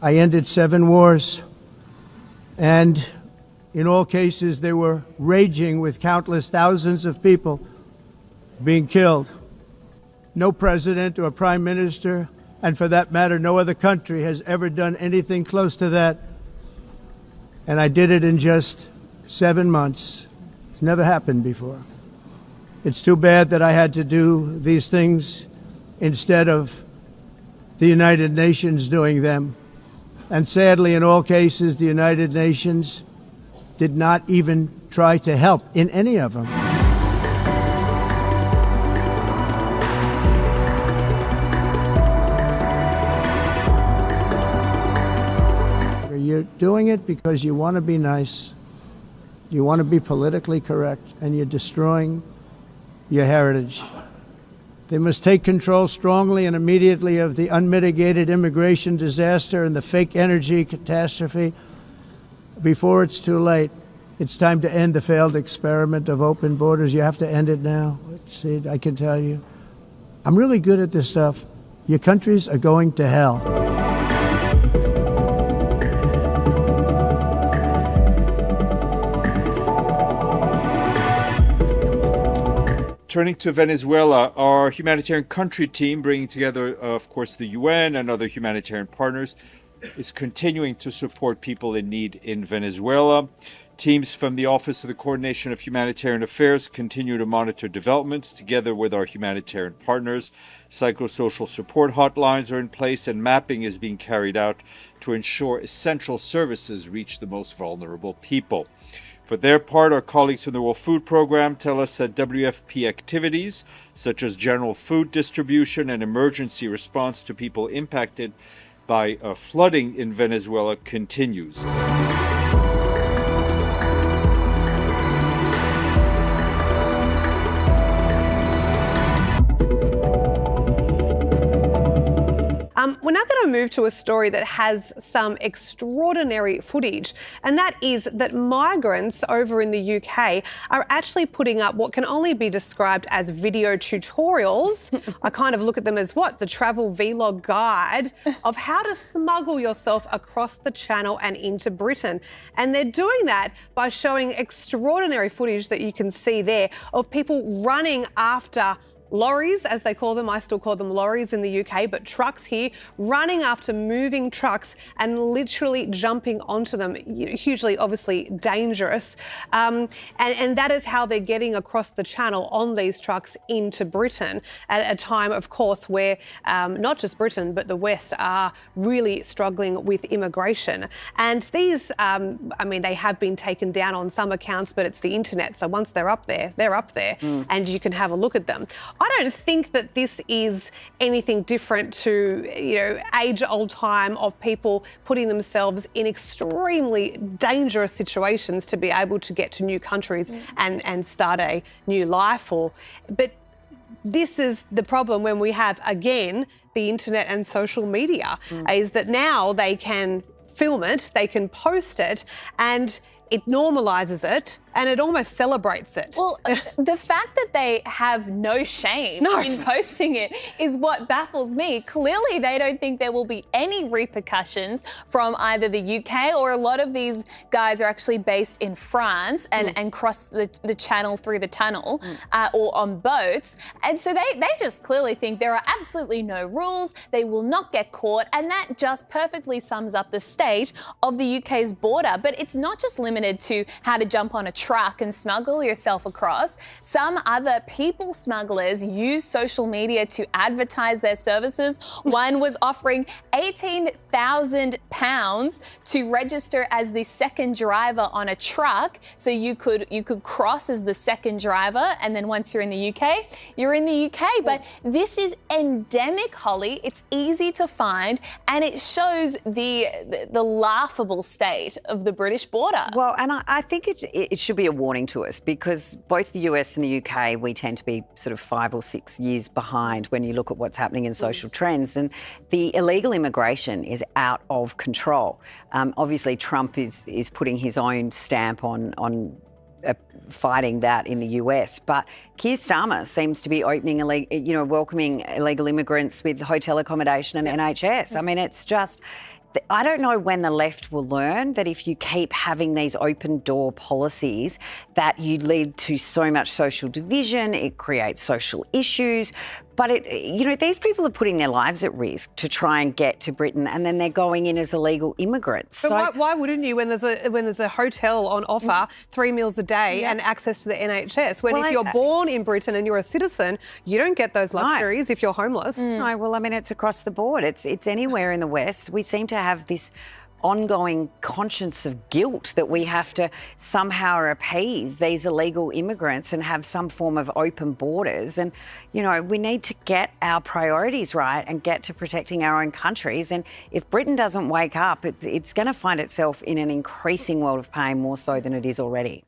I ended 7 wars, and in all cases they were raging with countless thousands of people being killed. No president or prime minister, and for that matter, no other country has ever done anything close to that. And I did it in just 7 months. It's never happened before. It's too bad that I had to do these things instead of the United Nations doing them. And sadly, in all cases, the United Nations did not even try to help in any of them. You're doing it because you want to be nice, you want to be politically correct, and you're destroying your heritage. They must take control strongly and immediately of the unmitigated immigration disaster and the fake energy catastrophe before it's too late. It's time to end the failed experiment of open borders. You have to end it now. See, I can tell you, I'm really good at this stuff. Your countries are going to hell. Turning to Venezuela, our humanitarian country team, bringing together, of course, the UN and other humanitarian partners, is continuing to support people in need in Venezuela. Teams from the Office of the Coordination of Humanitarian Affairs continue to monitor developments together with our humanitarian partners. Psychosocial support hotlines are in place, and mapping is being carried out to ensure essential services reach the most vulnerable people. For their part, our colleagues from the World Food Programme tell us that WFP activities, such as general food distribution and emergency response to people impacted by flooding in Venezuela, continues. We're now going to move to a story that has some extraordinary footage, and that is that migrants over in the UK are actually putting up what can only be described as video tutorials. I kind of look at them as the travel vlog guide of how to smuggle yourself across the Channel and into Britain. And they're doing that by showing extraordinary footage that you can see there of people running after lorries, as they call them. I still call them lorries in the UK, but trucks here, running after moving trucks and literally jumping onto them. Hugely, obviously, dangerous. And that is how they're getting across the Channel on these trucks into Britain at a time, of course, where not just Britain, but the West are really struggling with immigration. And these, they have been taken down on some accounts, but it's the internet. So once they're up there, and you can have a look at them. I don't think that this is anything different to, age-old time of people putting themselves in extremely dangerous situations to be able to get to new countries and start a new life. But this is the problem when we have, again, the internet and social media, is that now they can film it, they can post it, and it normalises it and it almost celebrates it. Well, the fact that they have no shame in posting it is what baffles me. Clearly, they don't think there will be any repercussions from either the UK, or a lot of these guys are actually based in France and cross the Channel through the tunnel or on boats. And so they just clearly think there are absolutely no rules, they will not get caught, and that just perfectly sums up the state of the UK's border. But it's not just limited to how to jump on a truck and smuggle yourself across. Some other people smugglers use social media to advertise their services. One was offering £18,000 to register as the second driver on a truck, so you could cross as the second driver, and then once you're in the UK, you're in the UK. But this is endemic, Holly. It's easy to find, and it shows the laughable state of the British border. Well, and I think it should be a warning to us, because both the US and the UK, we tend to be sort of 5 or 6 years behind when you look at what's happening in social trends. And the illegal immigration is out of control. Obviously, Trump is putting his own stamp on fighting that in the US, but Keir Starmer seems to be welcoming illegal immigrants with hotel accommodation and NHS. I mean, it's just, I don't know when the left will learn that if you keep having these open door policies, that you lead to so much social division, it creates social issues. But these people are putting their lives at risk to try and get to Britain, and then they're going in as illegal immigrants. But why wouldn't you when there's a hotel on offer, 3 meals a day and access to the NHS? When if you're born in Britain and you're a citizen, you don't get those luxuries if you're homeless. No, well, I mean, it's across the board. It's anywhere in the West. We seem to have this ongoing conscience of guilt that we have to somehow appease these illegal immigrants and have some form of open borders. And, we need to get our priorities right and get to protecting our own countries. And if Britain doesn't wake up, it's going to find itself in an increasing world of pain, more so than it is already.